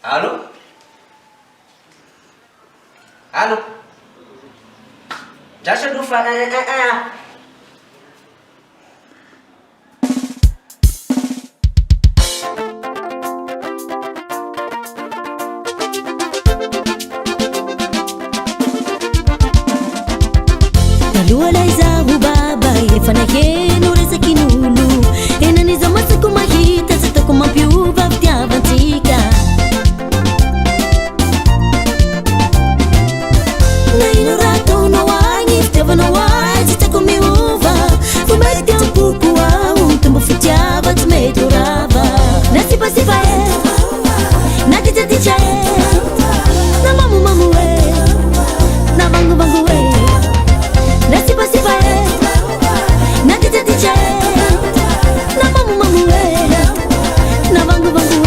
Allô? Allô? Jasa dufa Lualaiza ubaba ifanake nureza kinulu enaniza masiku mahita zitako mapiuva vtiavantika nainurato na wanyi vtiava na wanyi zitako miuva fumetia mpuku wau mtumbu fitiava tumedurava nasipa sipa na titaticha na mamu mamu na bangu bangu nasipa sipa na titaticha na mamu mamu na bangu bangu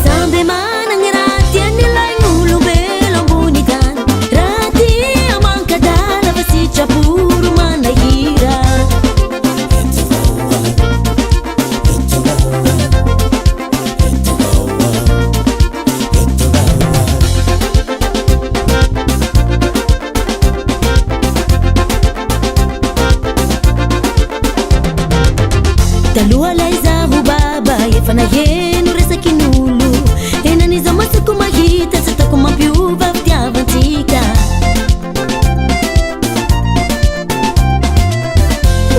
sambe mana ngerati anilai ngulu belong bunikan rati amang kadala basicha puro manahira Talualaiza ubaba yefanaye nureza kinulu enaniza masiku mahita zitako mapiuva vtiavantika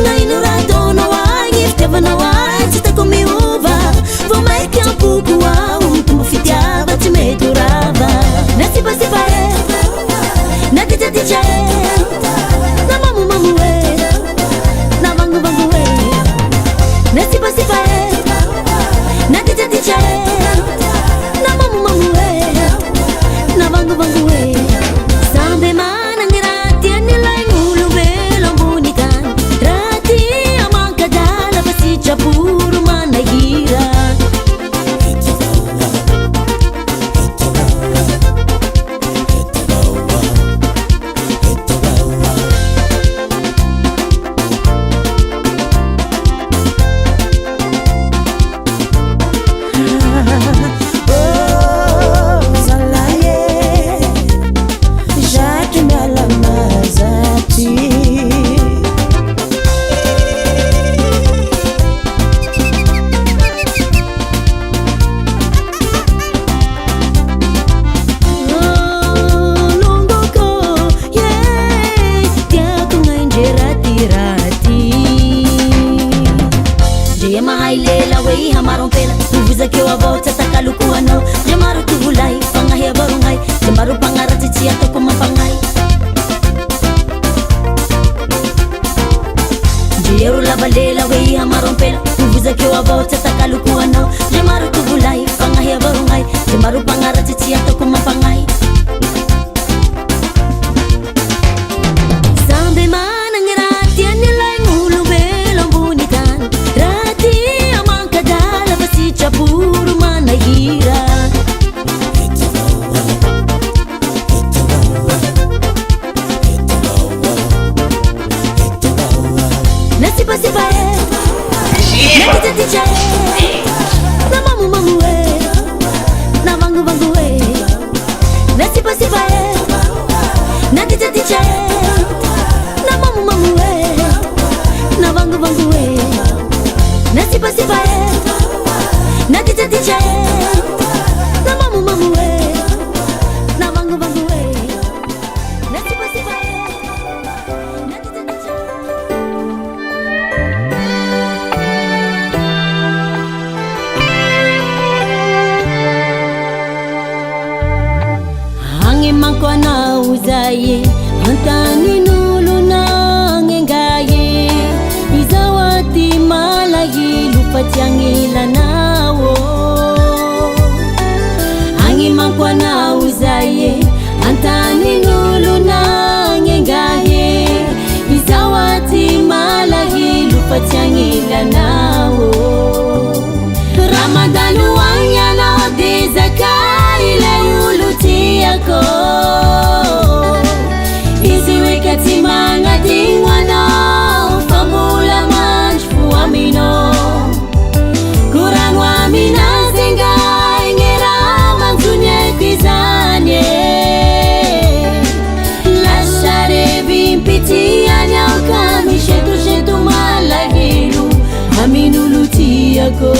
nainurato na wanyi vtiava na wanyi zitako miuva vomaikia mpuku wau mtumbu fitiava timedurava nasipa sipa na titaticha na mamu mamu na bangu bangu nasipa sipa na titaticha na mamu mamu na bangu bangu sambe mana ngirati anilai ngulu belong bunikan rati amang kadala basicha puro manahira sambe mana ngirati anilai ngulu belong bunikan rati amang kadala basicha puro manahira nasipa sipa na titaticha na mamu mamu na bangu bangu nasipa sipa na titaticha na mamu mamu na bangu bangu nasipa sipa na titaticha na mamu mamu na bangu bangu nasipa sipa na titaticha mangkwa na uzaye antani nulu na ngengaye izawati malayi lupat yang ilanawo angi mangkwa na uzaye antani nulu na ngengaye izawati malayi lupat yang ilanawo Ramadanu wanya na de zakai le uluti yako aminulutiako.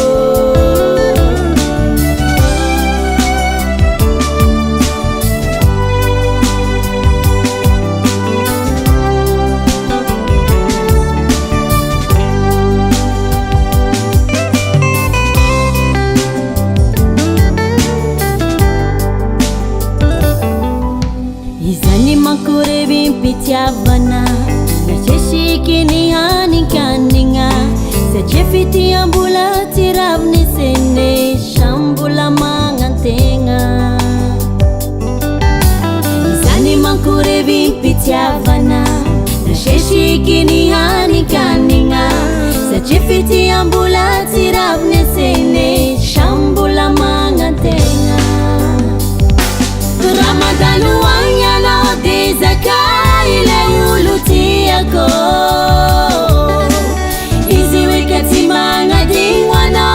Izany makorevy mpitiavana nachesikiny hanikanigna satria fitiambola tiraviny sene sambola magnantegna. Izany makorevy mpitiavana nachesikiny hanikanigna satria fitiambola tiraviny sene sambola magnantegna. Ramadanu wanyana de zakai le ulutiako iziwe katimanga dingwana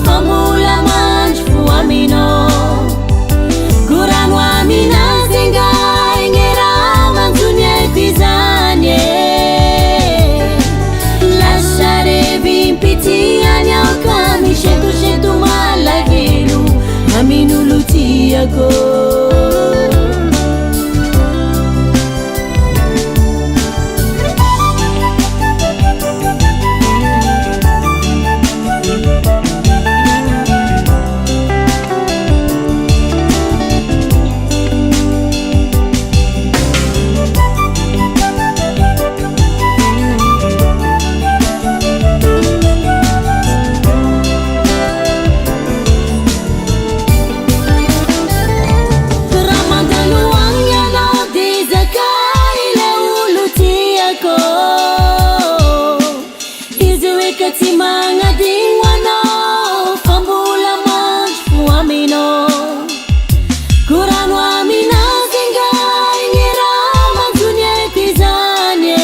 famula manjfu amino Quran wa amina zinga ingera manzunye kwizanye lashare bimpiti anyauka mishetu shetu malagilu aminu lutiako. Katimanga dingwana fambula manjfu amino Quran wa amina zinga ingera manzunye kwizanye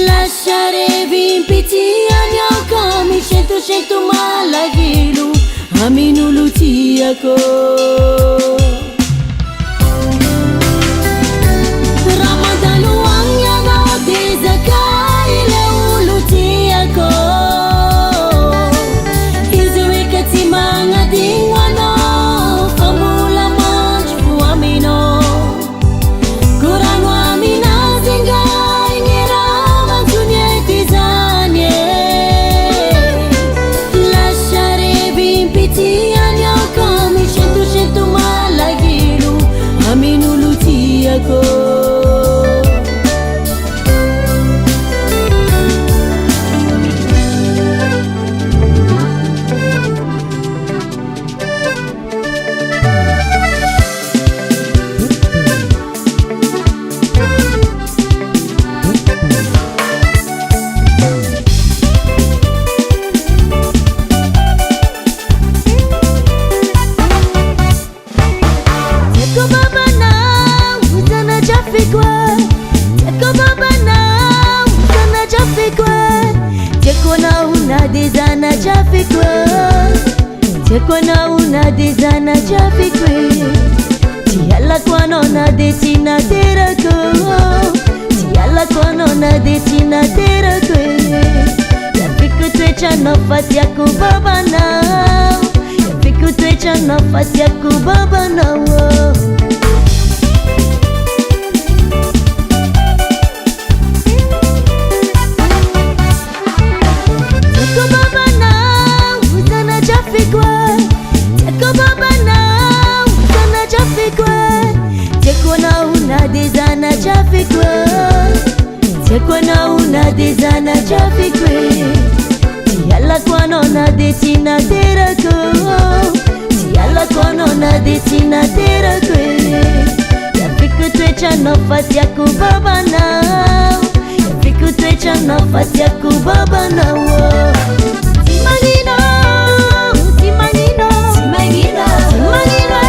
lashare bimpiti anyauka mishetu shetu malagilu aminu lutiako. Tekwana una dizana chafikwe Tiala kwano na detina terako Tiala kwano na detina terakwe Yafiku twecha nafasi yaku baba nao Yafiku twecha nafasi yaku baba nao Tekwana una dizana chafikwe Tiala kwano na detina terako Tiala kwano na detina terakwe Yafiku twecha nafasi yaku baba nao Yafiku twecha nafasi yaku baba nao Timangino Timangino Timangino Timangino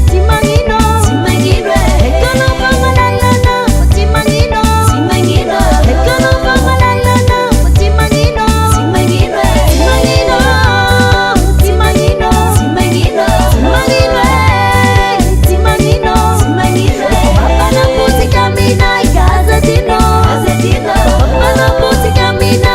Timangino Timangino Ekono pangalalana Timangino Timangino Ekono pangalalana Timangino Timangino Timangino Timangino Timangino Timangino Timangino Timangino Papa na puti kamina ikazatino Papa na puti kamina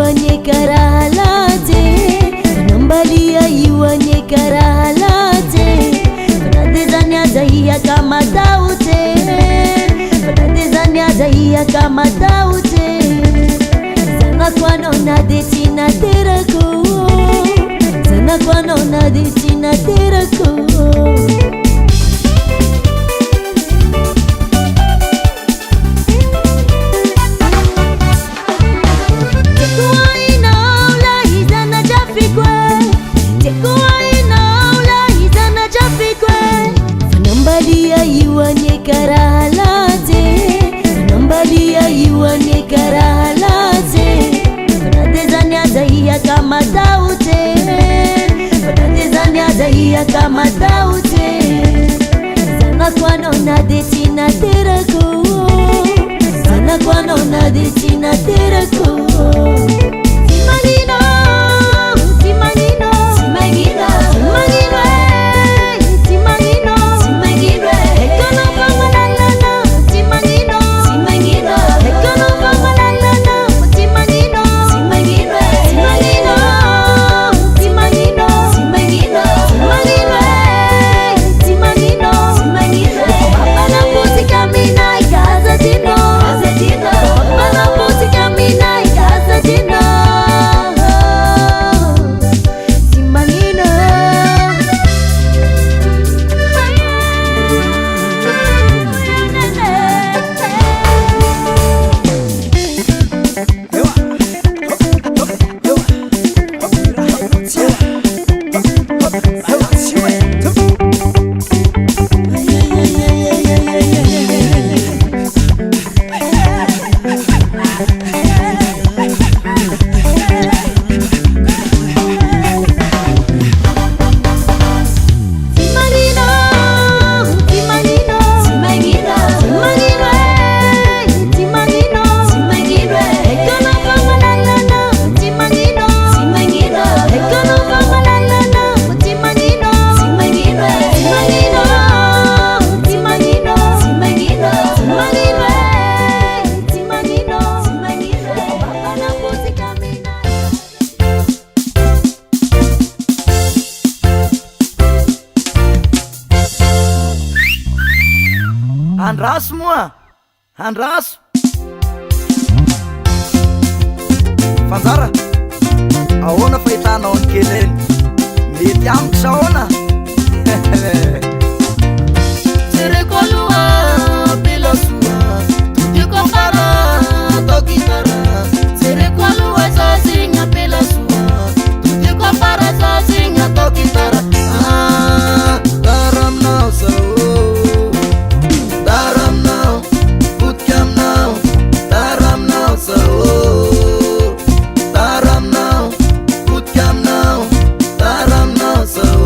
iwane karalate Nambalia iwane karalate Fanadezani adahia kama taute Fanadezani adahia kama taute Zana kwano na detina terako Zana kwano na detina terako Nambalia iwane karalate Nambalia iwane karalate Fanadezani adahia kama taute Fanadezani adahia kama taute Zana kwano na detina terako Zana kwano na detina terako Timanino Timanino Timanino Andraso moa, andraso Fanjara, ahoana fahitanao ny kely eny Mety amiko sa ahoana Jereko aloha pilosoa Todiko para atao gitara Jereko aloha zazigna pilosoa Todiko para zazigna atao gitara Dara aminao zao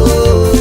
Oh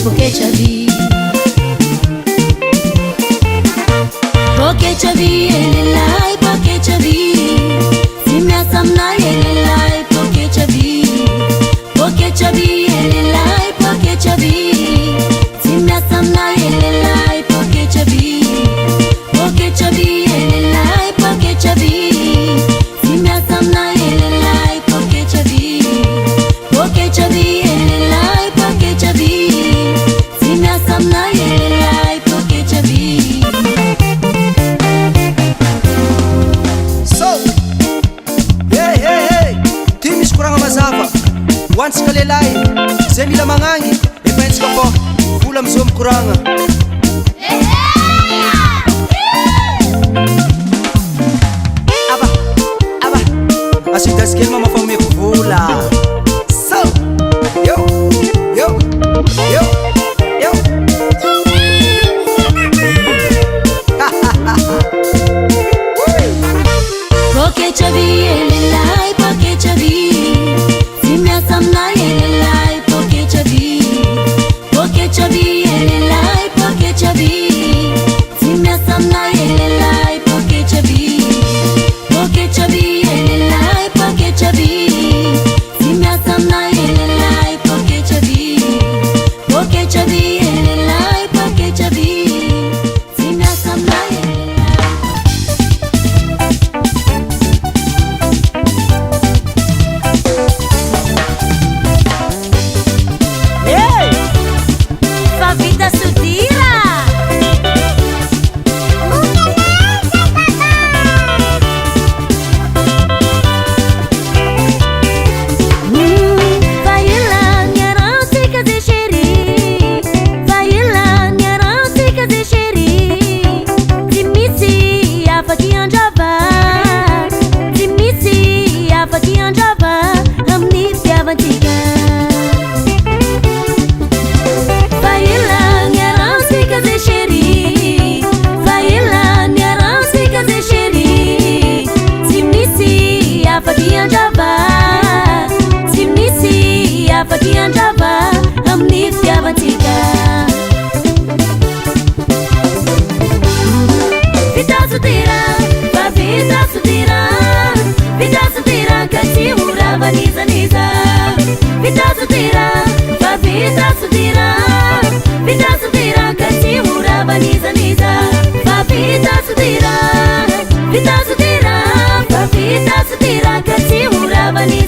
poketra vi elelai poketra vi tsy miasa aminay elelai poketra vi elelai poketra vi tsy miasa aminay elelai poketra vi elelai poketra vi tsy miasa aminay elelai poketra vi elelai poketra vi tsy miasa aminay elelai poketra vi. Ty misy koragna mazava hoantsika lelahy zay mila magnagny efaintsika fô vola amizao mikoragna aba asidazikely mamafa meko vola so yo poketra vi elelai poketra vi tsy miasa aminay elelai poketra vi elelai poketra vi tsy miasa aminay elelai poketra vi elelai poketra vi tsy miasa aminay elelai poketra vi elelai poketra vi tsy miasa aminay vida sudira vai lá minha rantica de xeri vai lá minha rantica de xeri dimisi a faquinha java amni piavantica faquinha java amni piavantica vida sudira kati urava niza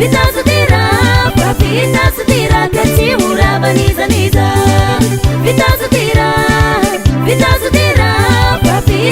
vida sudira kati urava niza vida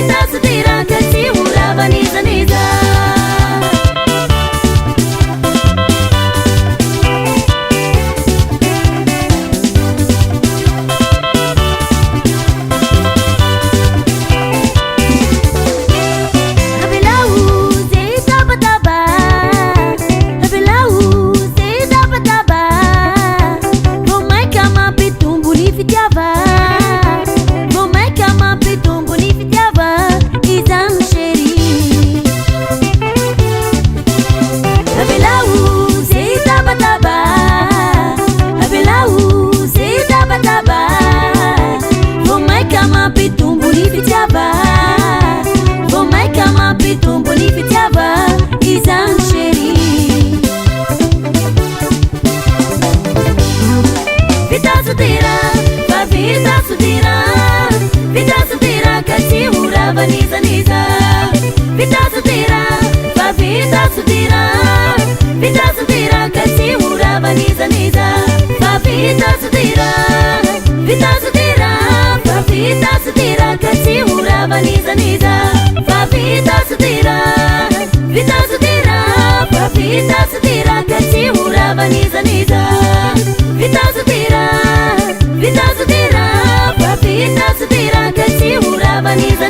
sudira kati urava niza vida sudira kati urava niza vida sudira kati urava niza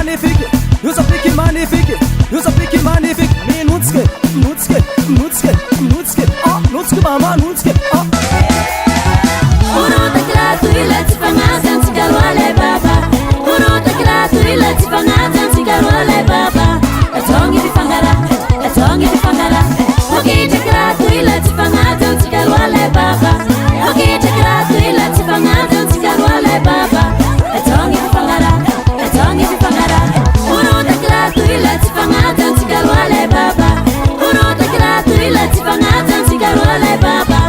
magnifique, io sappi che magnifique, io sappi che magnifique. Mi nutske, nutske, nutske, nutske, ah, nutske mama, nutske, ah. Uno taklato ila tifangatan sigarwale baba. Uno taklato ila tifangatan sigarwale baba. Atongi bifangara, atongi bifangara. Oki taklato ila tifangatan sigarwale baba. Oki taklato ila tifangatan sigarwale baba. Atongi bifangara, atongi bifangara. Uno taklato ila tifangatan sigarwale baba. Uno taklato ila tifangatan sigarwale baba.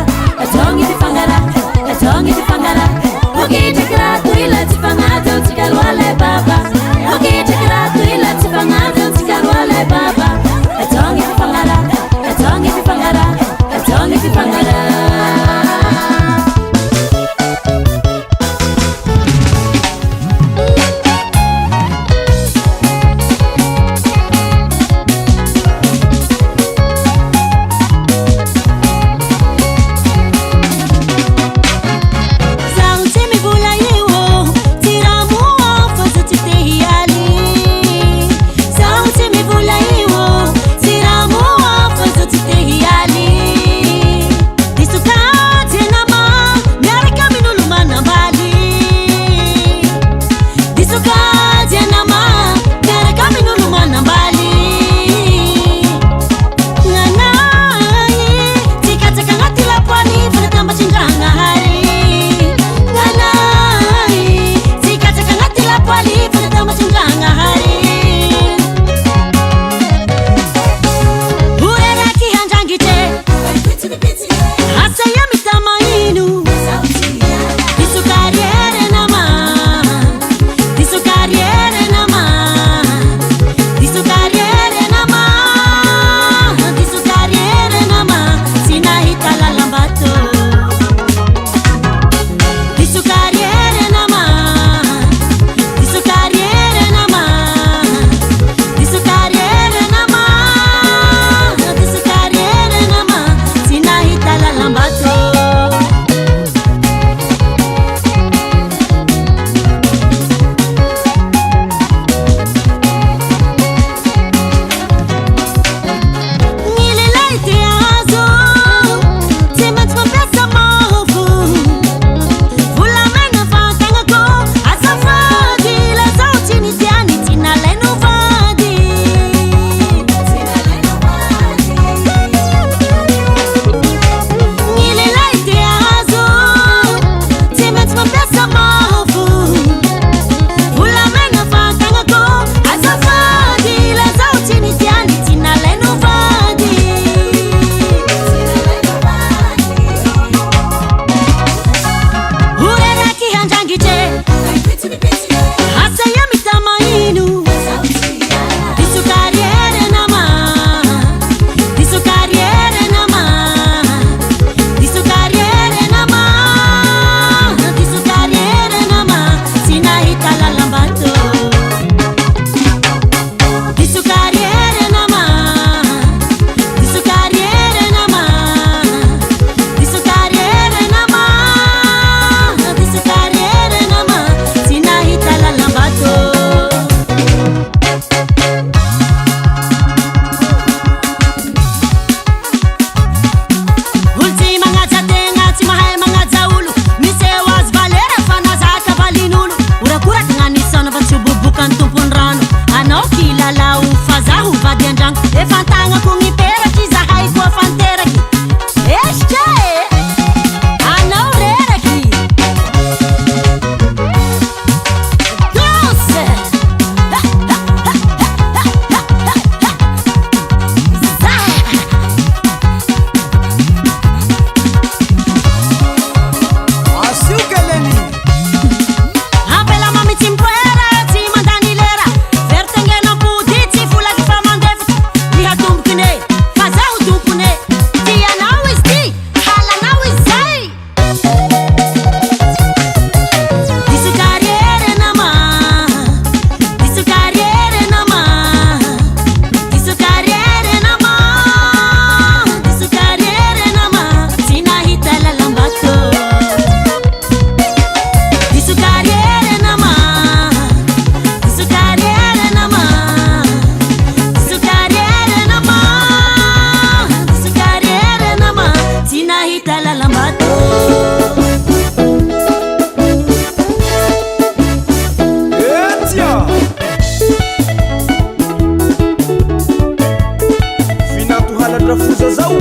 zao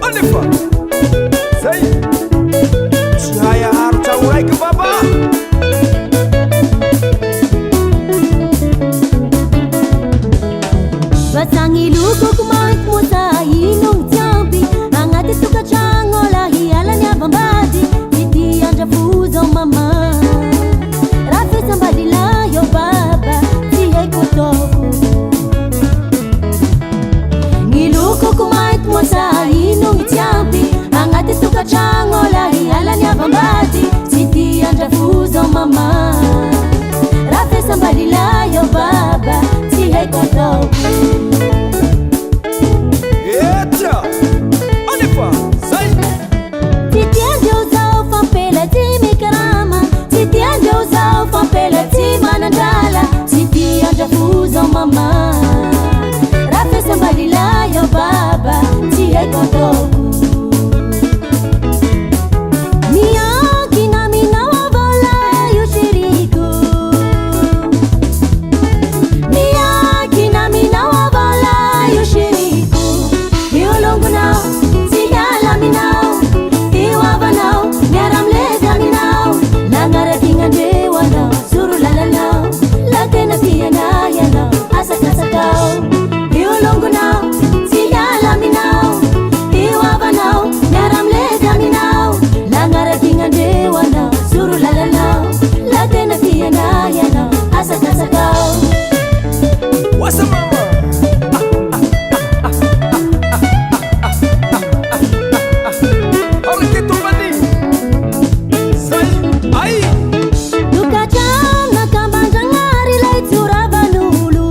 anefa zay tsy hayaharo tragno raiky baba Batsangi lukuk mat muta inung tiampi angati suka chango lahi alani abambadi titi anja fuzo mama rafi somebody la yo baba ti hai kotoku ngilukuk mat muta inung tiampi angati suka chango lahi alani abambadi titi anja fuzo mama rafi somebody la yo baba ti hai kotoku Mama, rafi somebody la yo baba, ti hai kotoku. Miyaki na minawa bala yo shiriku. Miyaki na minawa bala yo shiriku. Yolongu nao, ti yala minao, iwaba nao, nyaram leza minao, langara kinga dewa nao, suru lala nao, latena pia na ya nao. Yolongu nao, siyala minao, iwaba nao, nyaram leza minao, langara kinga dewa nao, suru lala nao, latena pia na ya nao, asa kasa kao. Wasa mama Orketo bani Say ai Tukachana kambangangari laiturabanulu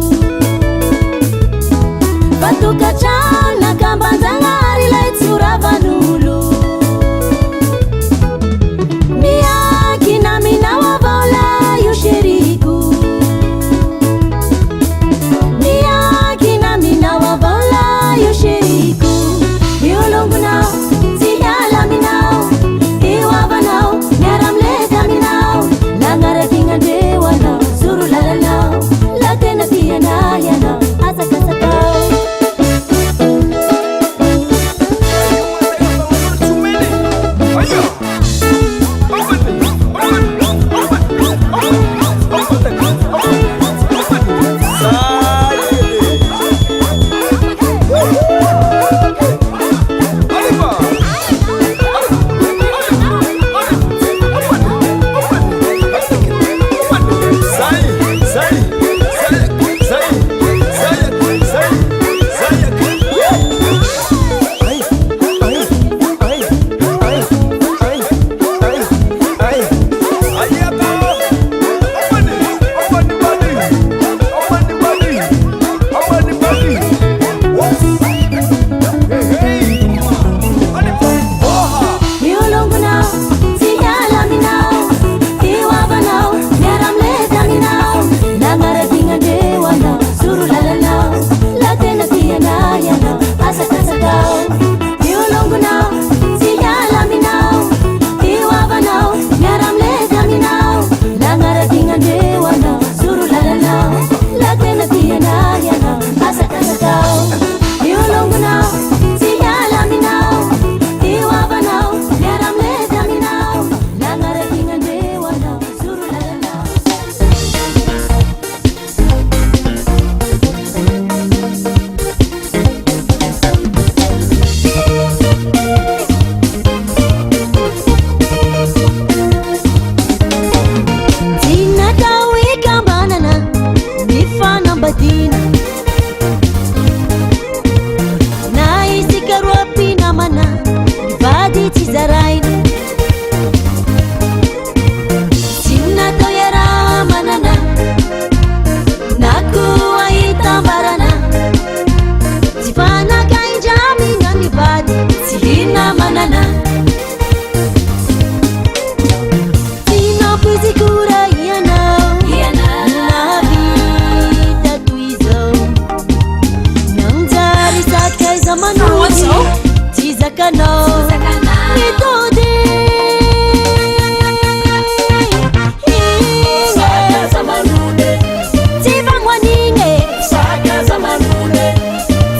Tukachana kambangangari laiturabanulu Miyaki na minawa bola yushiriku Miyaki na minawa bola yushiriku Yolongu nao, siyala minao, iwaba nao, nyaram leza minao, langara kinga dewa nao, suru lala nao, latena pia na ya nao, asa kasa kao.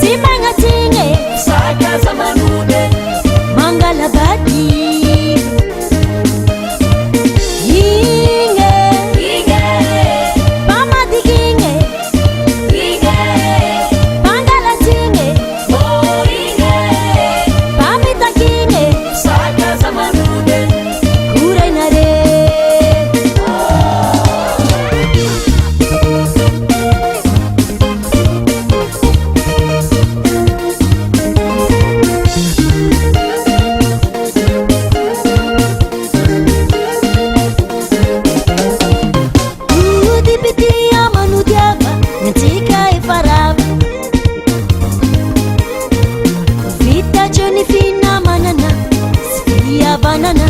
Sing finamanana siavanana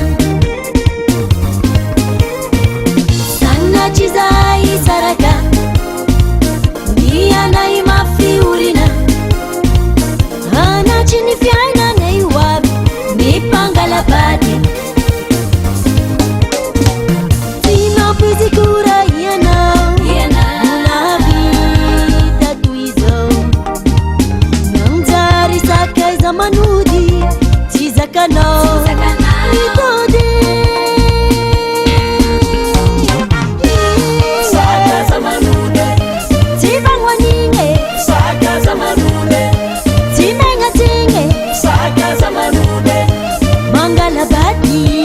sanachizai saraka mianai mafiurina anachini fiainanai wabi mipangalabadi timapizikura manudi tizakana itode sakaza manude tibangwaninge sakaza manude timengatinge sakaza manude mangalabadi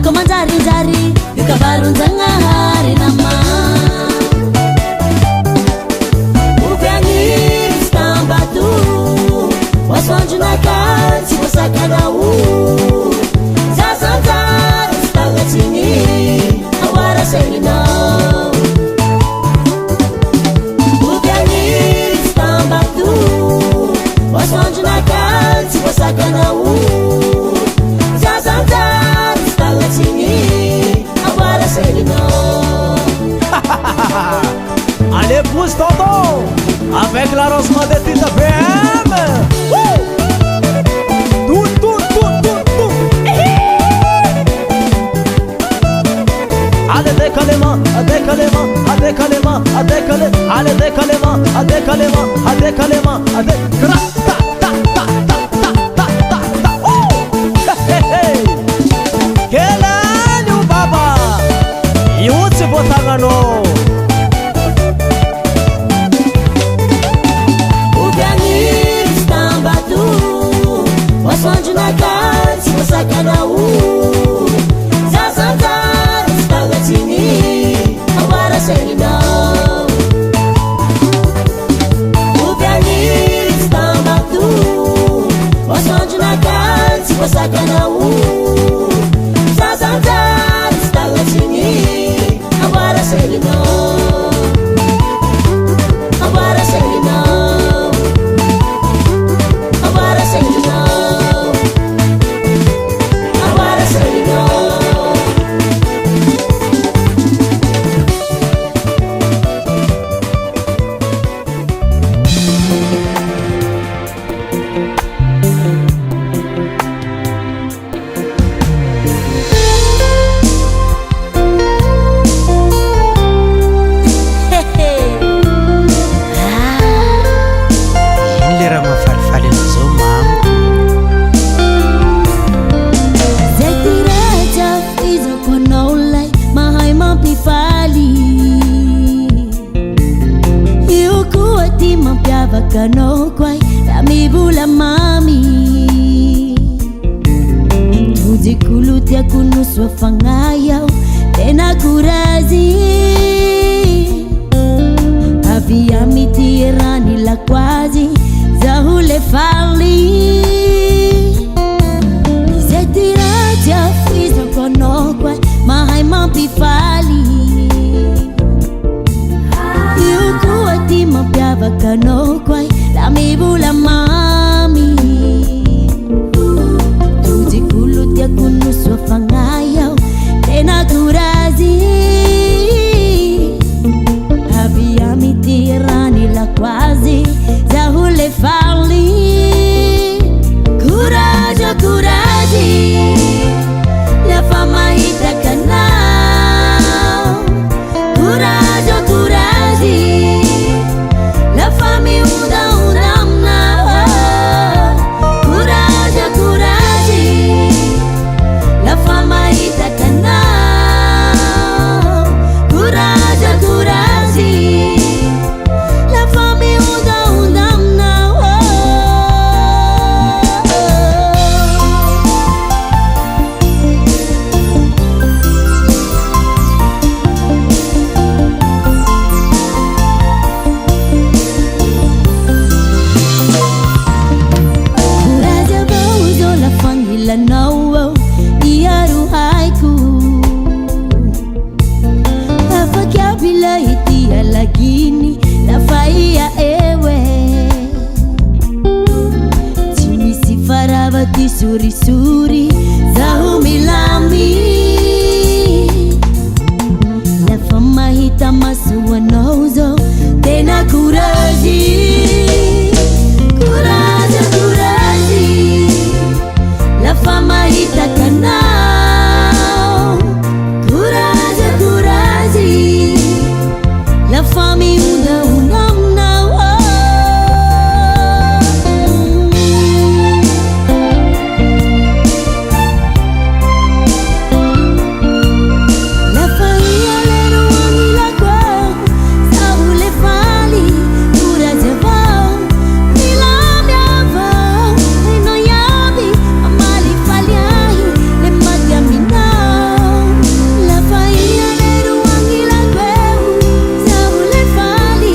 Komanjari-jari kabarun zangari nama Upiangin stambatu Allez, pousse tonton avec l'arrosement des titres BM. Tout. Allez, décalement. Allez, décalement. Kelani baba Yutsi botangano Wasonde na cara, se você quer na Zazanzar, está latini, agora sei não. O pianista está batu. Wasonde na cara, se você quer na Zazanzar, está latini, agora sei não. Agora sei não. Kano kwai dami bula mami Tuji kulutia kunuswa fangayaw Tena kurazi Avia mitirani la quasi Zahule fali Zetiraja fizo kono kwai Mahai mampi fali Yukuati mapiava kano kwai Dami bula mami Tuji kulutia kunuswa fangayaw Tena kurazi Avia mitirani la quasi Zahule fali Kuraji La fama itakanao Kuraji La fami una Kuraji La fama itakanao Kuraji La fami una no diaru haiku Afakia bila itia lagini La faia ewe Timi sifarava ti suri Zahumilami La fama hita masua nozo Tena kuraji La fama itakanao Kuraji La fami una La faia lero wangi la kwao Saule fali Kuraji vao Milamia vao Eno yabi Amali faliahi Le magaminao La faia lero wangi la kwao Saule fali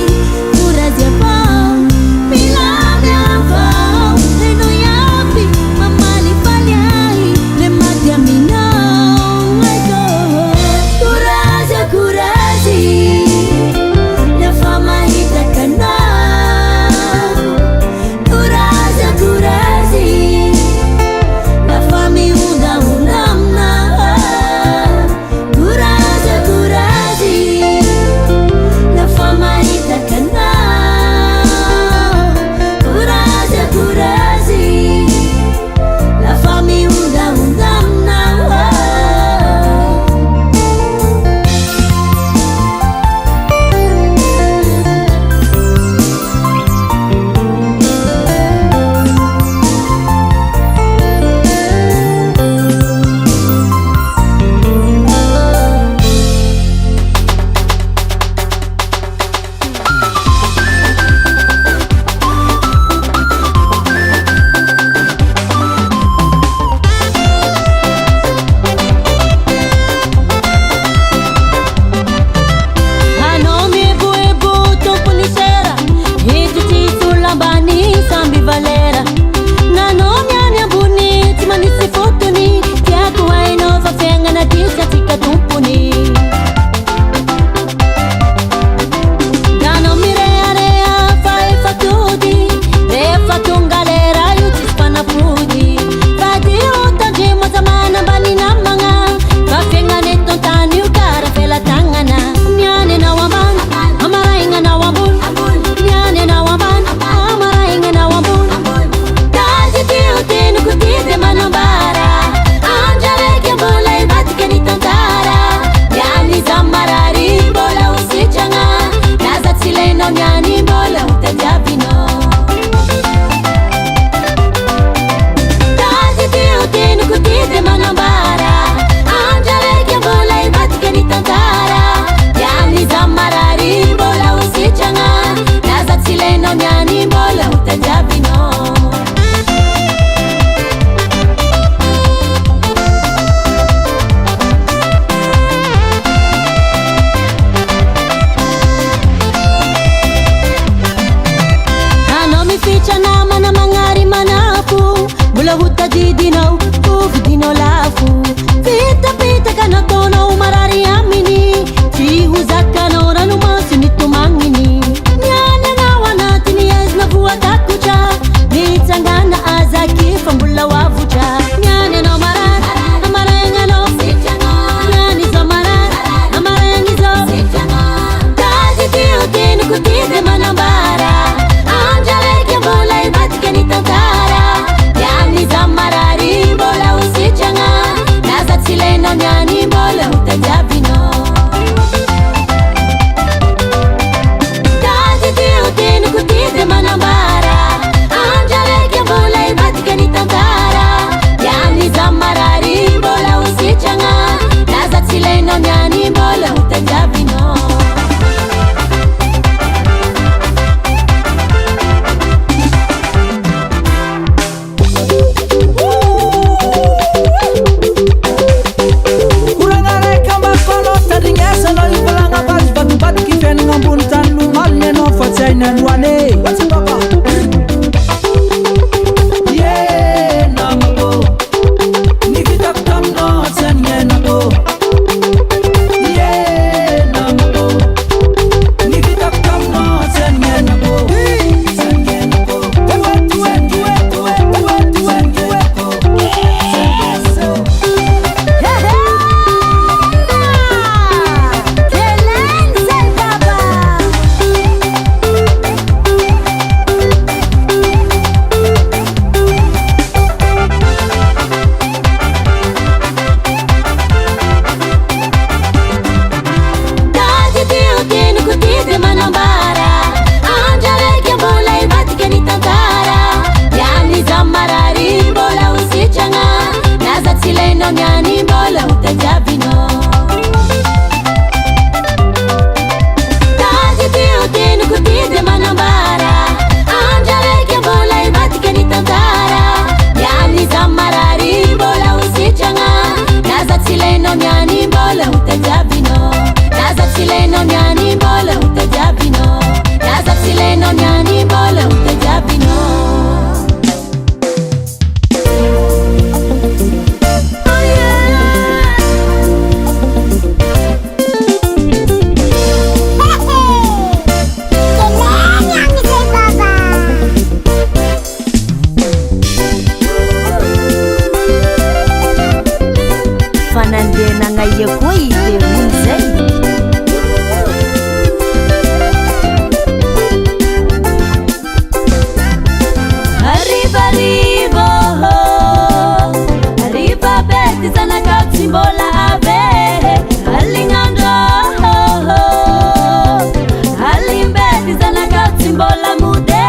mbola mode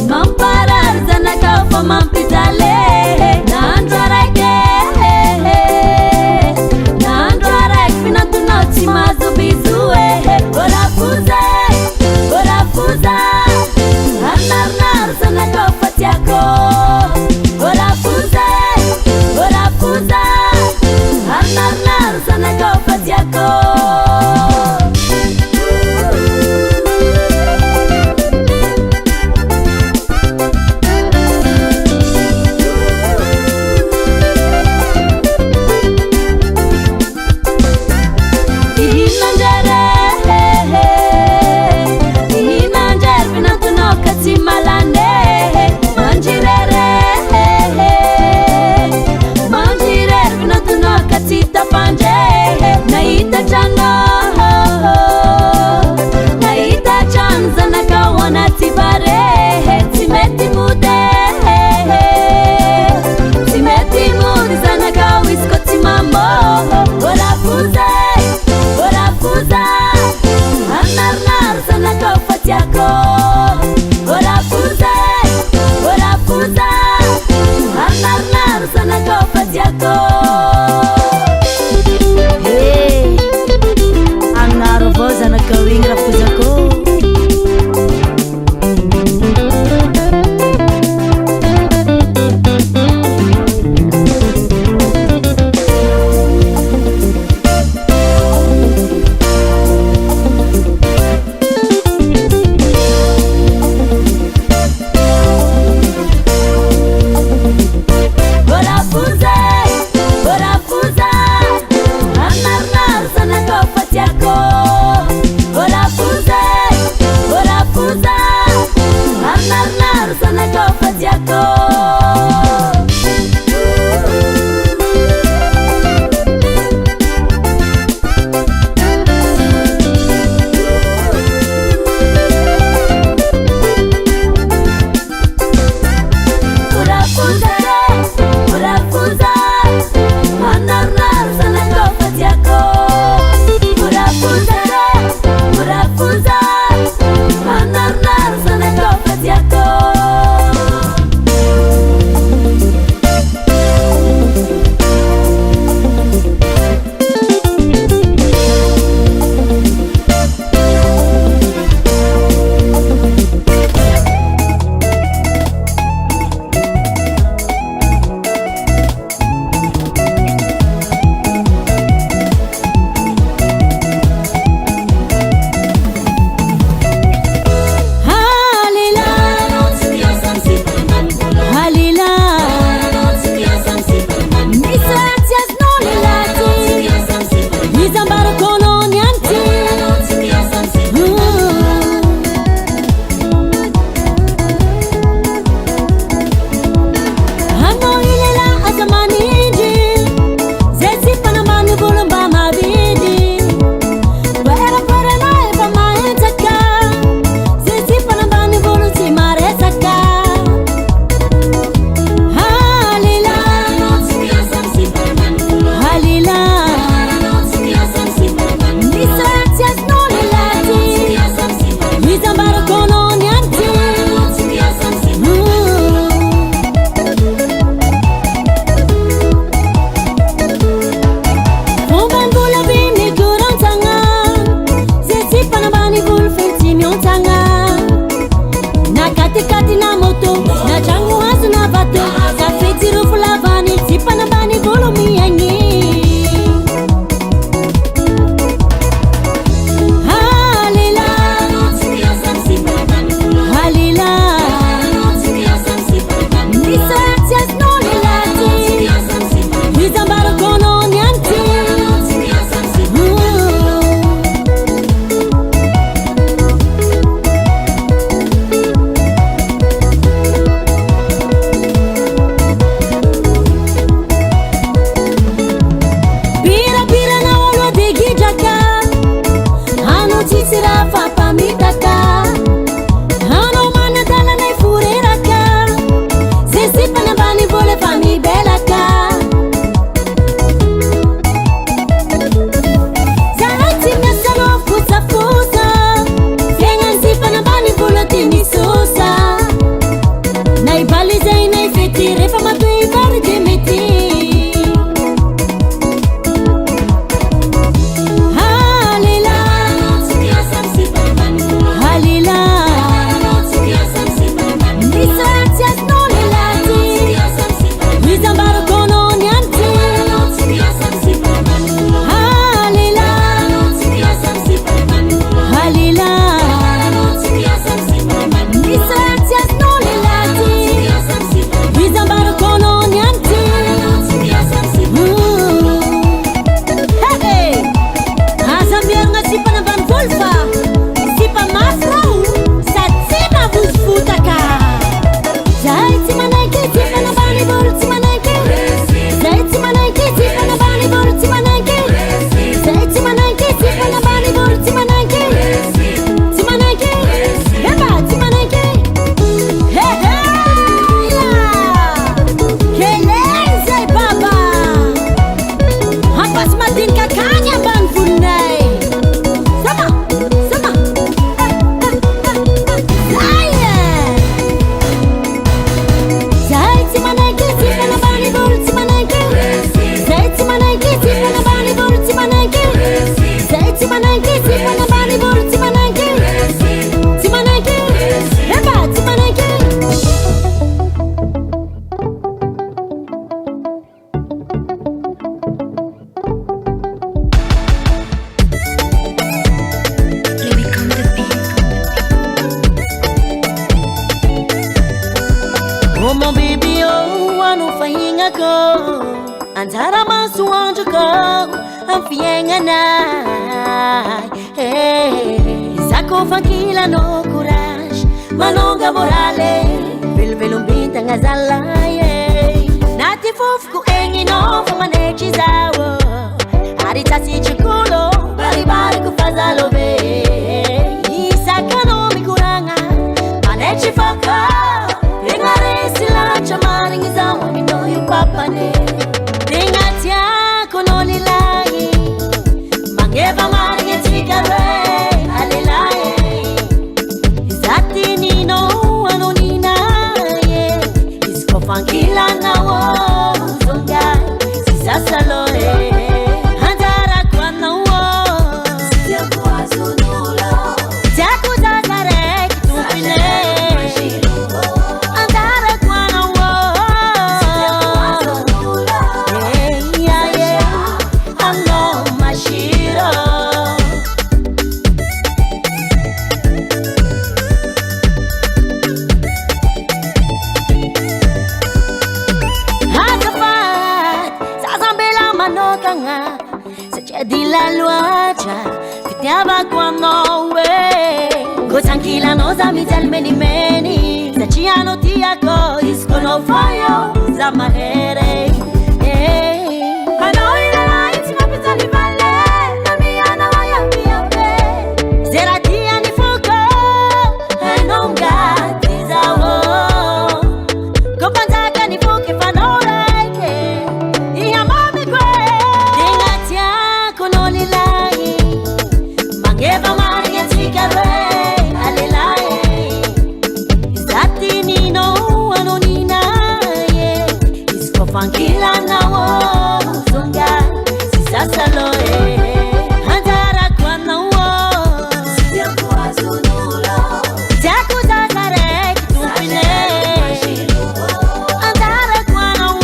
mamparare zanakao fa mampijale nandro araiky finantonao tsy mahazo bizoe orafuza arinarinaro zanakao fa tiako orafuza arinarinaro zanakao fa tiako naita chan zanaka wanati bare simeti mude zanaka wiskoti mambo orafuza arnar zanaka fatiako orafuza arnar zanaka fatiako zanakawing rapuzako fiaignanay Zako fankila no courage Malonga morale Velvelombintagna zalay Nati fofoko egny no famaneky zao Ary tsasitrikolo Baribariko fazalove Isaka no mikoragna Maneky faka Tegna resy latra marigny zao Amino io papane Tegna tiako no lilahy Magneva marigny atsika re Alelahy Zatinino anonina Izy ko fankilana Zongay sisasaloe Anjarako anao Tiako azonulo Tiako zazaraiky tompine Anjarako anao Tiako azonulo Anao mashiro Satria dila loatra fitiavako anao Go tranquilla anao za mijaly menimeny Satria anao tiako izy ko anao voyo za mahery Anao ilalahy tsy mampijaly vale Na mianao iambiambe Zay raha tiany foko Anao ngaty zao Ko mpanjakany foko efa anao raiky Magneva marigny atsika re alelahy Zatinino anonina Izy ko fankilanao Zongay sisasaloe Anjarako anao Tiako azonulo Tiako zazaraiky tompine Anjarako anao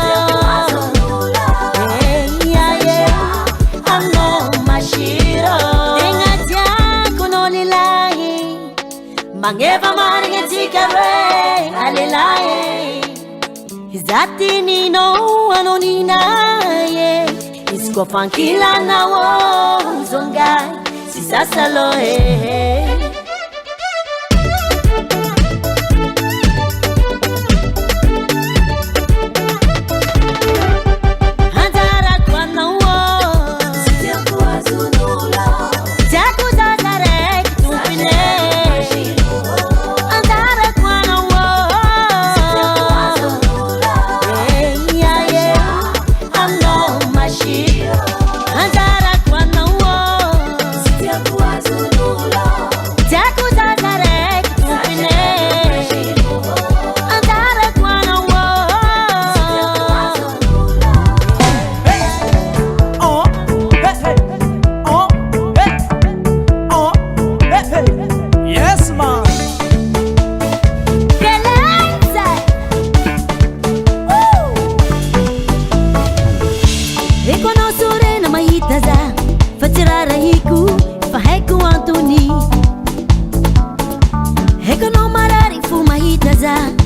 Tiako azonulo Anao mashiro Tegna tiako no lilahy Magneva marigny atsika re alelahy Zatinino anonina Izy ko fankilanao Zongay sisasaloe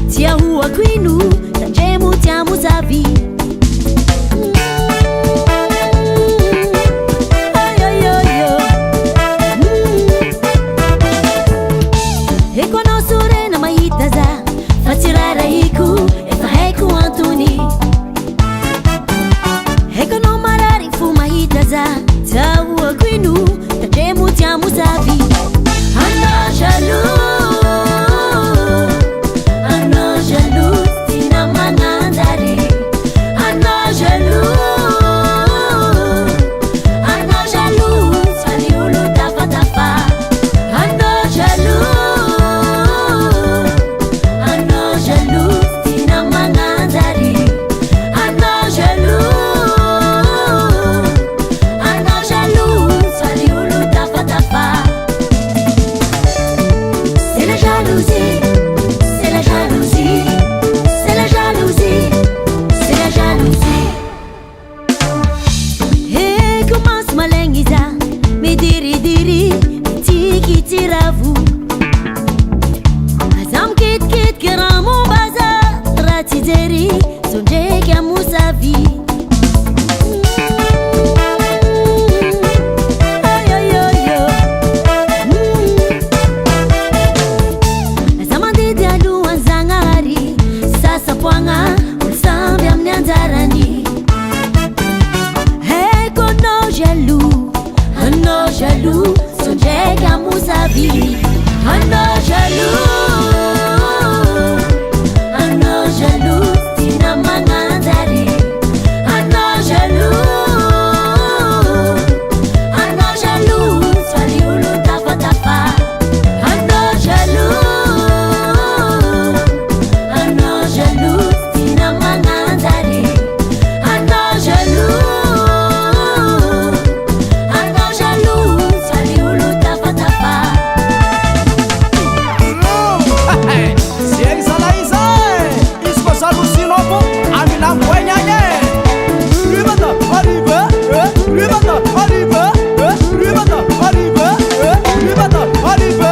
Tia rua quinu, tangemo tiamo zavi E conoscere na maitaza Fatirara iku, e faheku Antoni E cono marari fu maitaza Tia rua quinu, tangemo tiamo zavi Anna jaloux moussavi. Anao jaloux, tina magnanjary. Anao jaloux, tsary olo tafatafa. Anao jaloux, tina magnanjary. Anao jaloux, tsary olo tafatafa. Zegny zala izy izy koa jalousinao fô amilamboaigny agny lui bata arrive lui bata arrive lui bata arrive lui bata arrive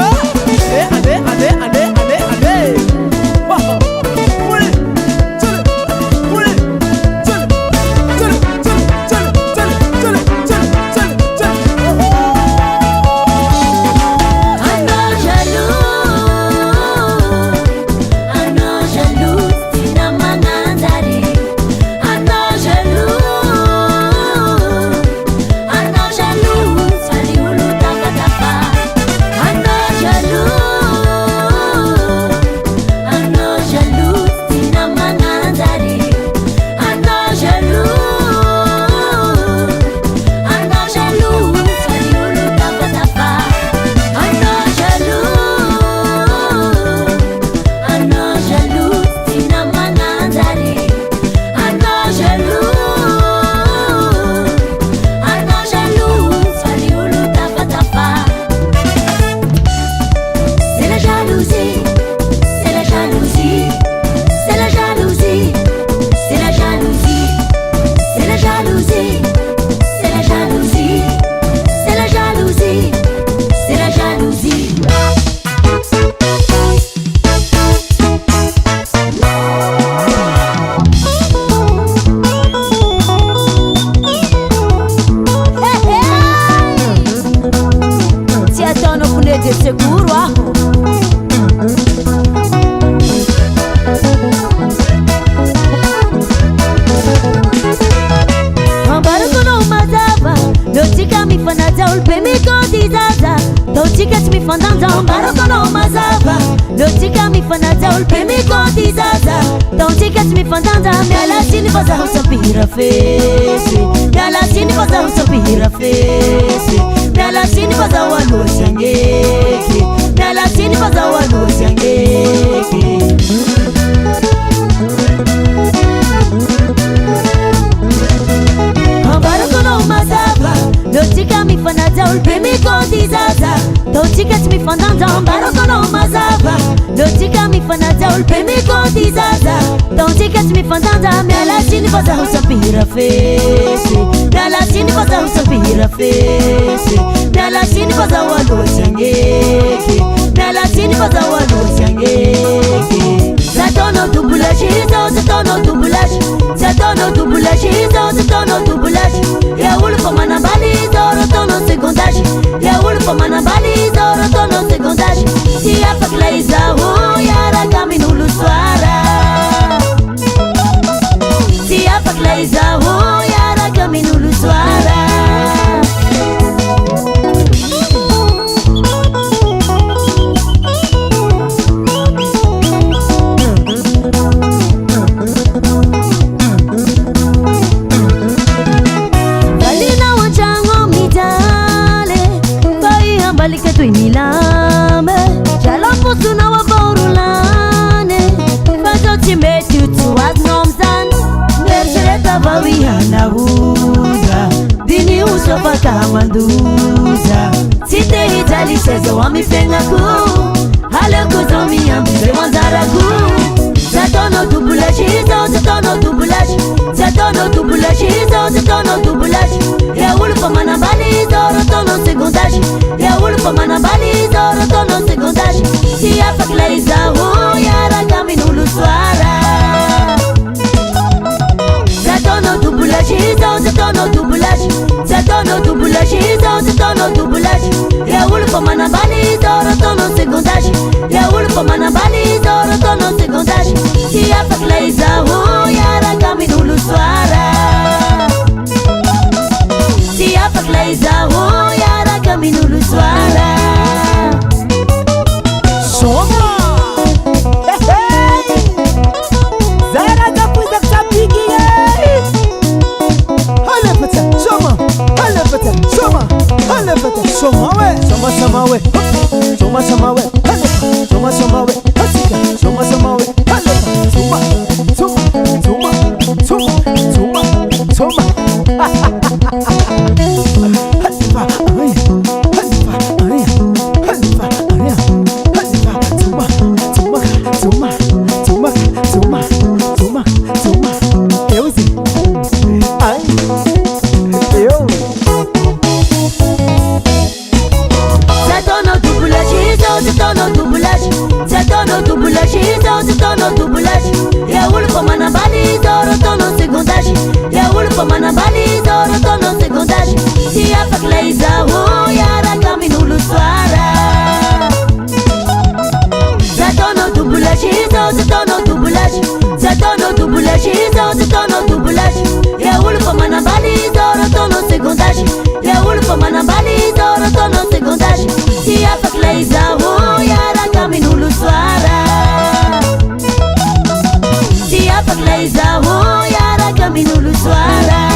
allez Zaho Alebete Somawe Soma Samawe Soma Samawe Alepa Soma Samawe Hasika Soma Samawe Alepa Soma Soma Soma Soma Soma Soma Alepa Aya Alepa Aya Alepa Aya Alepa Soma Soma Soma Soma Soma Soma Soma Euzi Ai Eu Eu ulo pra manabali, doro tono segundagem. Eu ulo pra manabali, doro tono segundagem. Se a facleiza, oh, yara caminho no suara. Zatono tubulagem, zatono tubulagem. Zatono tubulagem, zatono tubulagem. Eu ulo pra manabali, doro tono segundagem. Eu ulo pra manabali, doro tono segundagem. Se a facleiza, oh, yara caminho no suara. Pakleiza ho yara caminho no suara.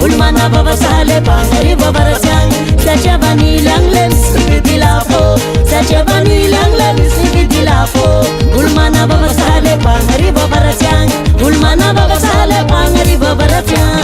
Ulmana baba sale pangari baba siang, saja bani lang lem sibiti lafo, saja bani lang lem sibiti lafo. Ulmana baba sale pangari baba siang, ulmana baba sale pangari baba siang.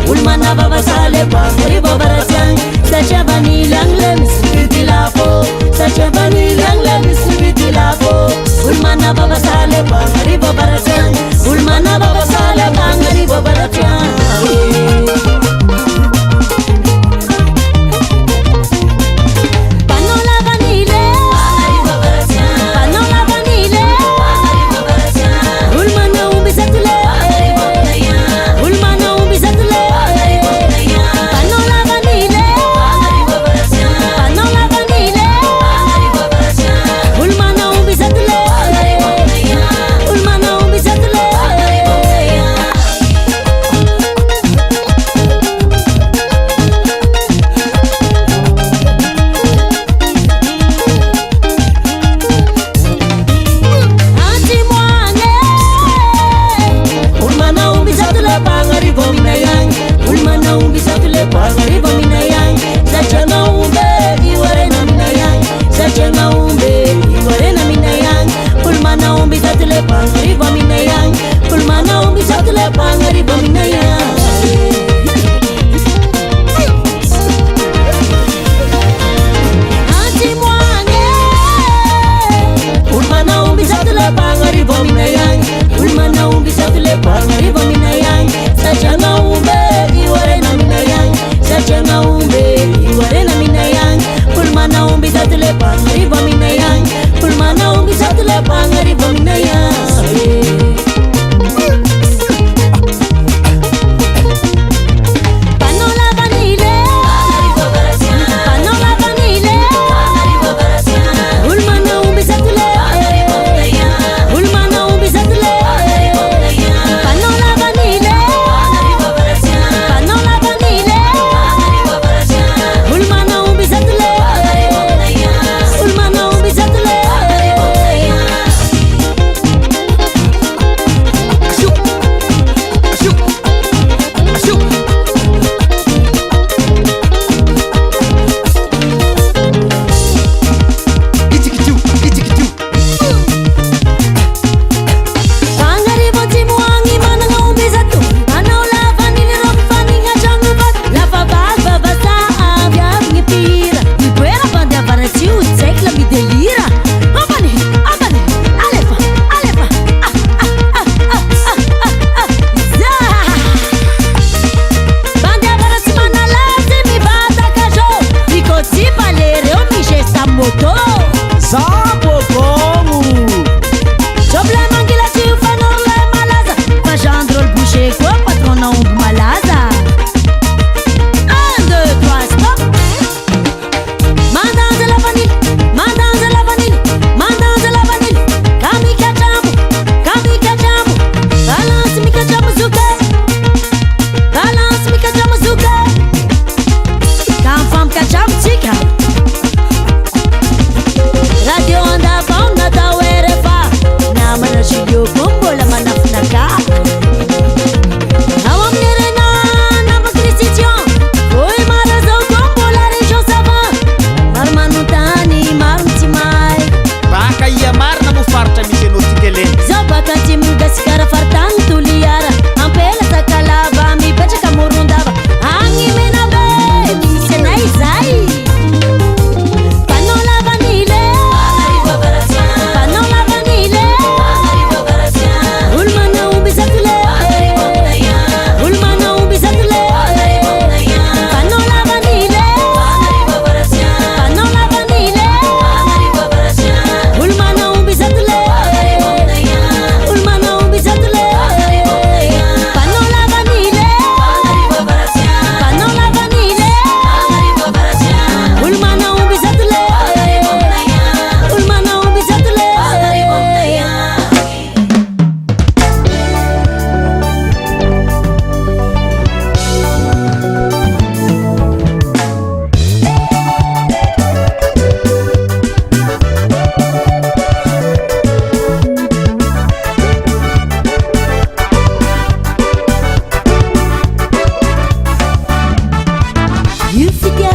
Ulmana baba sale pangari baba siang, saja bani lang lem sibiti lafo, saja bani lang lem sibiti lafo. Ulmana baba sale pangari baba siang, ulmana baba sale pangari baba siang.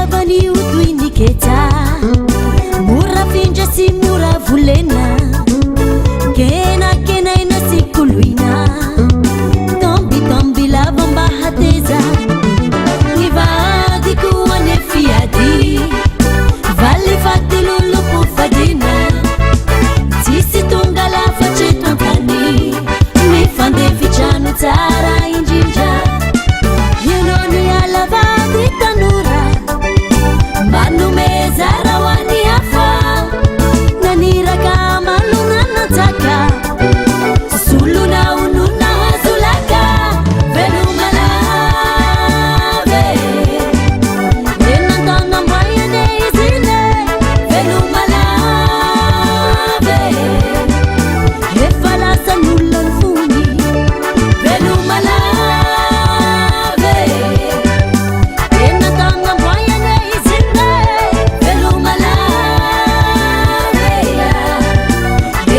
fitiavany otoiniketa mora finja sy mora volena kenakenaina sy koloina tombitomby lava mba hateza nivadiko ane fiady valy fatiloloko fadina tsisy tonga lafatretantany mifandefitrano tsara indrindra ianoni alavady tanora manomezara hoany hafa naniraka malonanatsaka solona onona hazolaka velomalave enantanambayane izine velomalave efa lasan'olona fony velomalave enantanambayane izine velomalave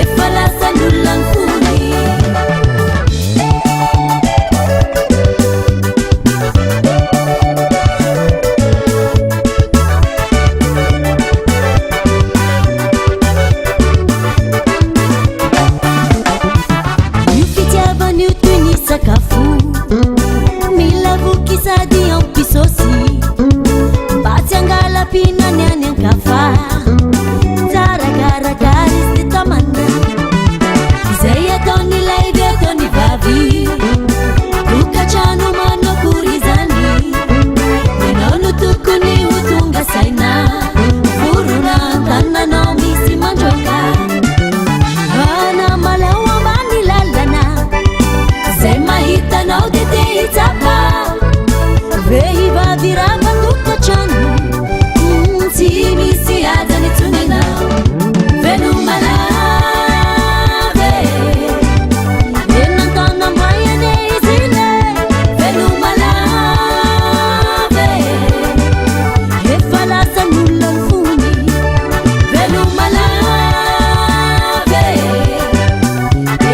efa lasan'olona fony io fitiavany io toy ny sakafo milavoky sady ampisosy mba tsy angalam-pinany any ankafa tsarakarakary izy ty tamana izay ataon'ilay be ataony vavy tokatrano manakory zany ianao no tokony ho tonga saina voronantananao misy mandroaka anamalao ambany lalana zay mahitanao de te hitsapa vehivavy rava tokatrano tsy misy ajany tsonenao velomalave enantanambayane izine velomalave efa lasan'olona fony velomalave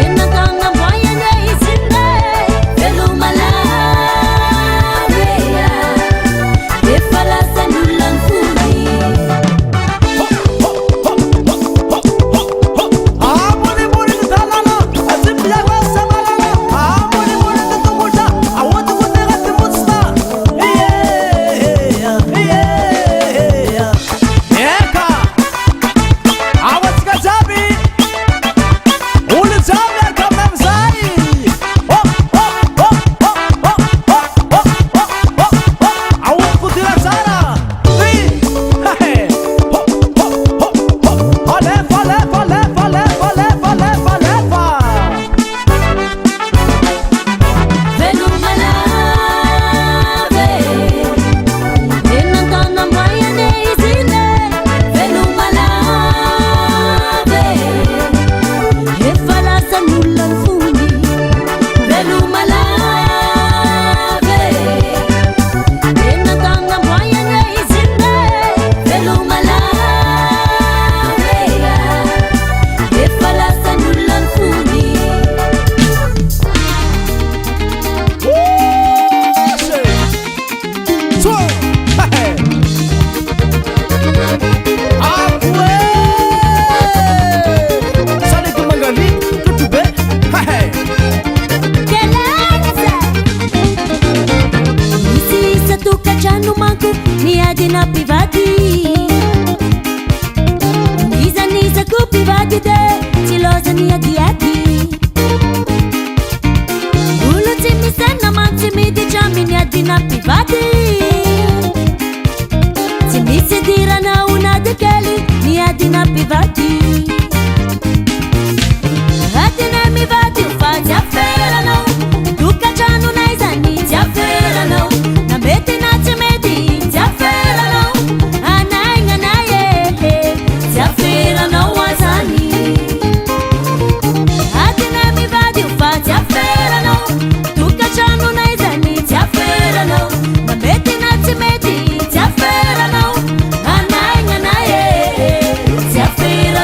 enantanambayane izine velomalave efa lasan'olona fony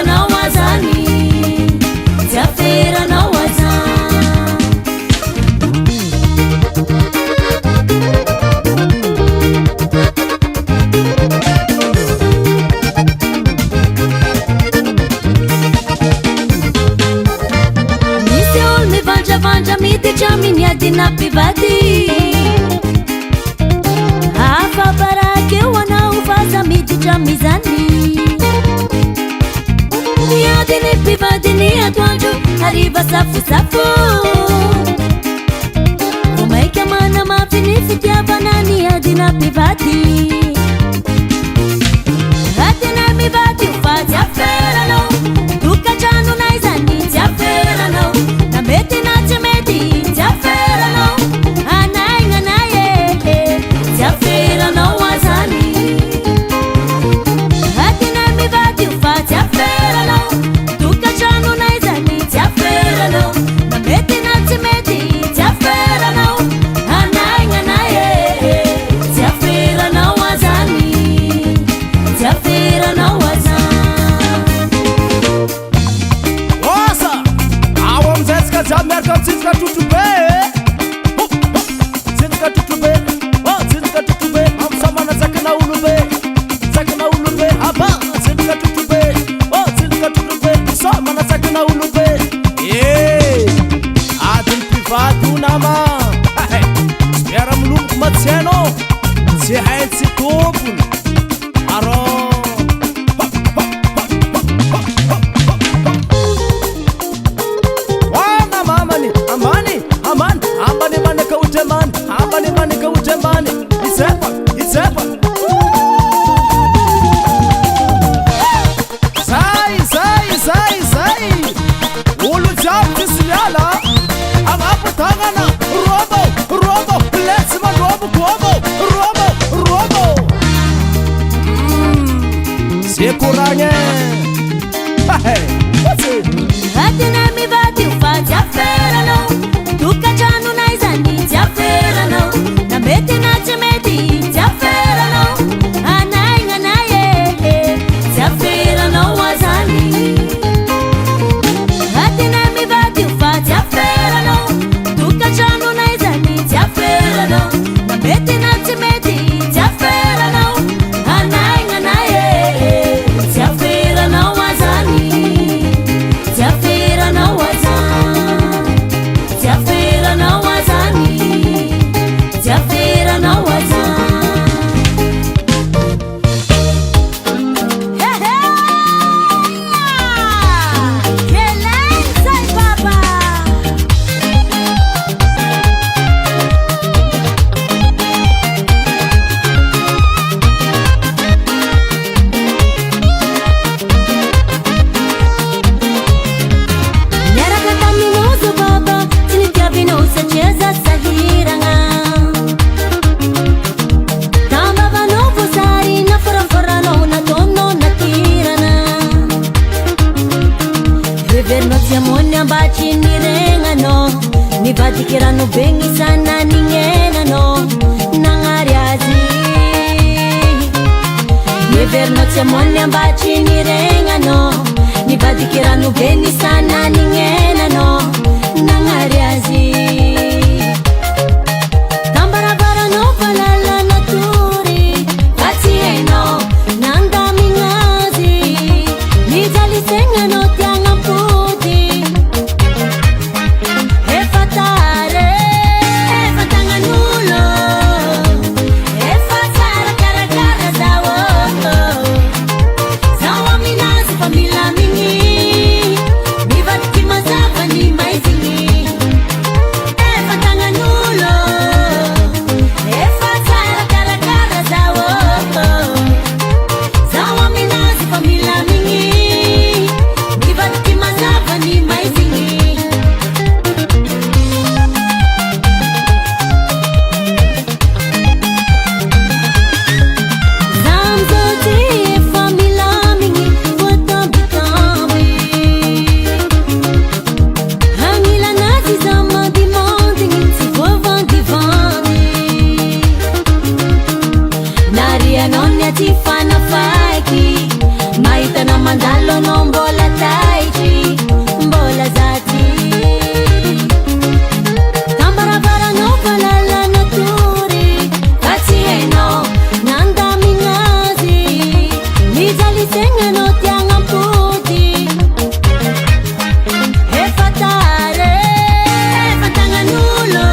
No adina pivati afabarake wana ufaza miditra mizani niadini pivati ni atoandro ariva safosafo vomaika mana mafiny fitiavana ni adina pivati adina mivati ufatsy aferanao tokatrano naizany tsy aferanao na mety na tsy mety tsy aferanao anaignanay tsy aferanao azany adina mivati ufatsy aferanao tokatrano naizany tsy aferanao na mety na tsy mety tsy aferanao anaignanay tsy aferanao azany tsy aferanao azany osa ao amizay tsika jiaby miaraka tsitsika trotrobe tsitsika trotrobe tsitsika trotrobe amsamana zakana olobe aba tsitsika trotrobe tsitsika trotrobe samana zakana olobe adiny mpivady io nama tsy miara milomboky matsiano tsy hay tsy tompony aro ambany manaka utemani ambany manaka utemani itsepa zay olo jiaby tisimiala agnapo tagnana robo letsy mandrobo robo ze koragny adina mivady ufatsy aferanao tokatrano naizany tsy aferanao na mety na tsy mety tsy aferanao anaignanay tsy aferanao azany adina mivady ufatsy aferanao tokatrano naizany tsy aferanao na mety na tsy mety tsy aferanao anaignanay tsy aferanao azany tsy aferanao azany tsy aferanao azany tsy aferanao azany kelenzay baba miaraka taminozo baba tsy nitiavinao satria za sahiragna tambavanao voasary na farafaranao nataonao natirana heverinao tsy amony ambatry niregnanao nivadiky rano be gnisana nignenanao nagnary azy heverinao tsy amony ambatry niregnanao nivadiky rano be nisana nignenanao nagnary azy tambaravaranao valala natory fa tsy hainao nandamignazy nijalisegnanao tiagnampody efa tare efa tagnan'olo efa tsara karakara zao zao aminazy fa milamigny mivadiky mazava ny maizigny efa tagnan'olo efa tsara karakara zao zao aminazy fa milamigny mivadiky mazava ny maizigny zamzody efa milamigny voatambitamby hanilanazy za mandimandigny tsy voavandivandy narianao ny aty fanafaiky mahitana mandalo anao mbola taitry mbola zaty tambaravaranao valala natory fa tsy hainao nandamignazy nijalisegnanao tiagnampody efa tare efa tagnan'olo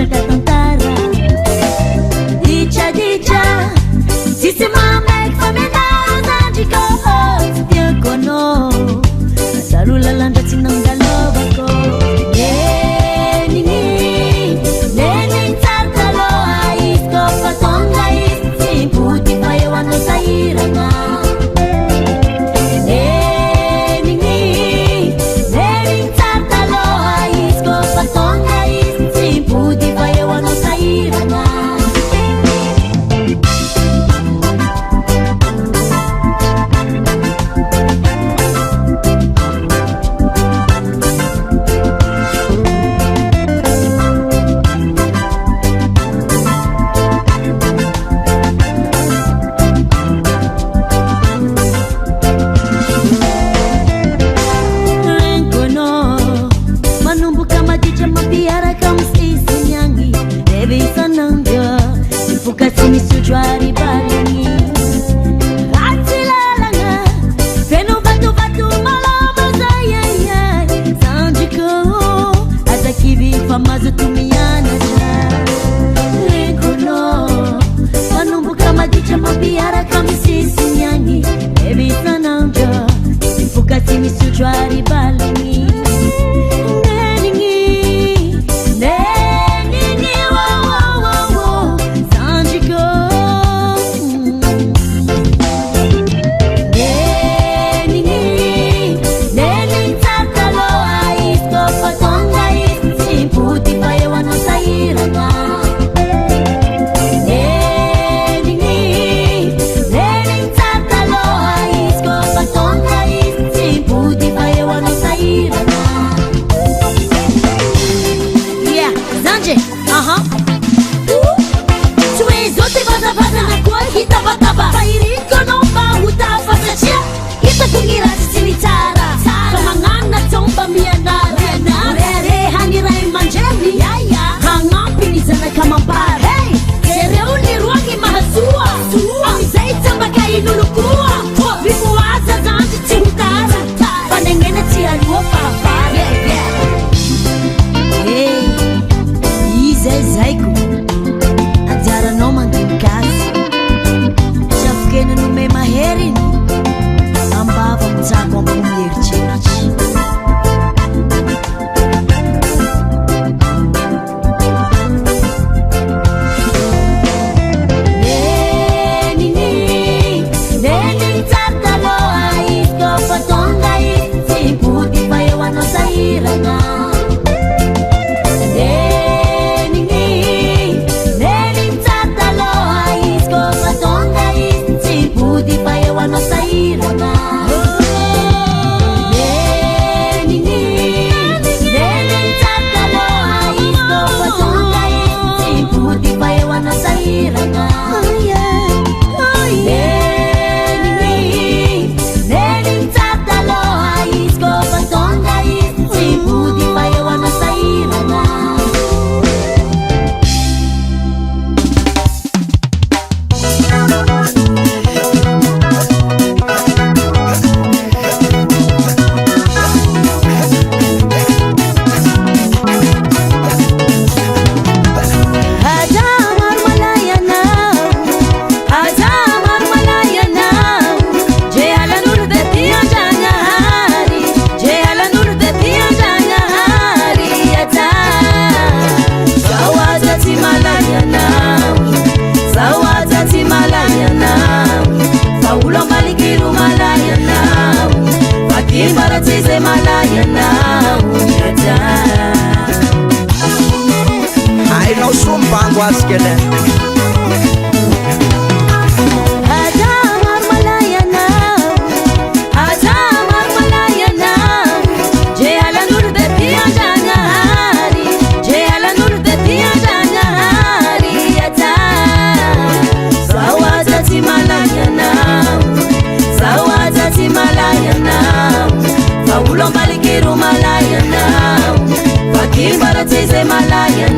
metraka tantara dicha sisi mamek famenazandriko tsy tiako anao azarola landra tsy nandalovako nenigny tsarotaloha izy kofa tonga izy tsy mipody fa eo anao sahirana Ainao sombango azy kele Malaya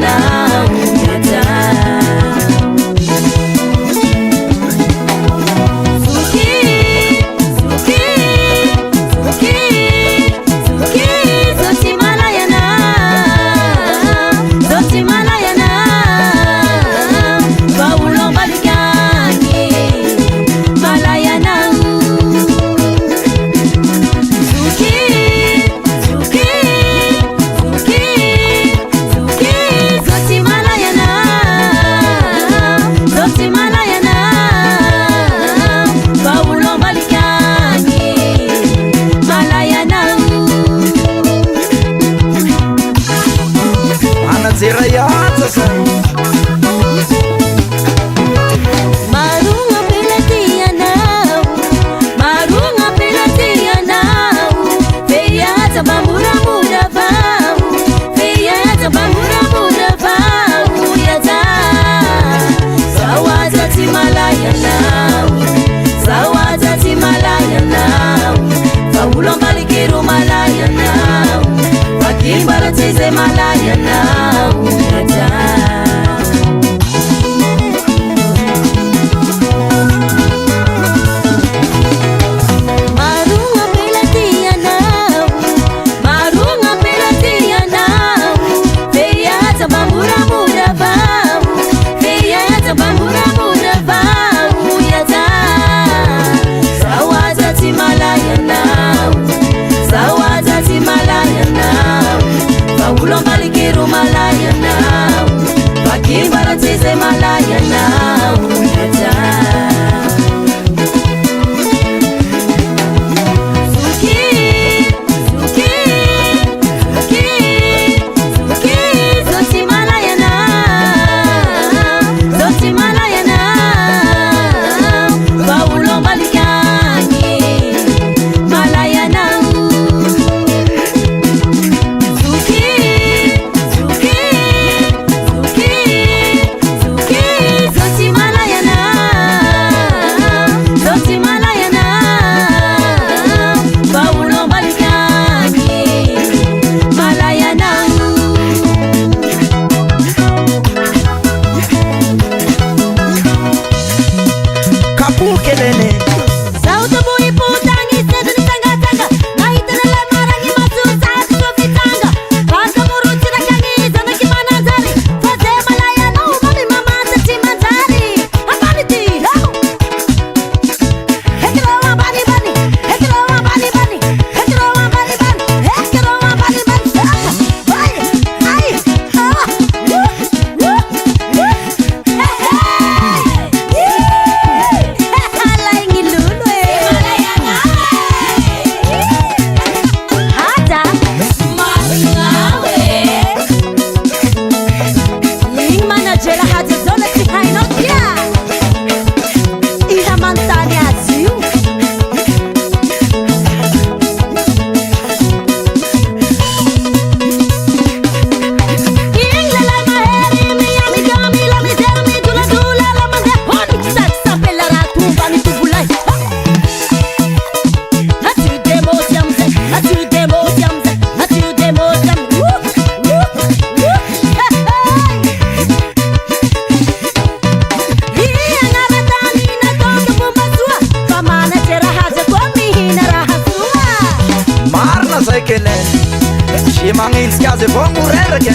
zerayatsasa marunga pelatianau marunga pelatianau feyaza bamuramura vau feyaza bamuramura vau yaza zawaza timalayanau zawaza timalayanau faulomalikiru malayanau vakimbaratize malayanau yaza Ulomalikiru malayanau vakimbaratize malayanau yaza Suki Suki Suki Suki Zoti malayanau Zoti malayanau Vaulomalikangi malayanau Shimangilskaze vongurerke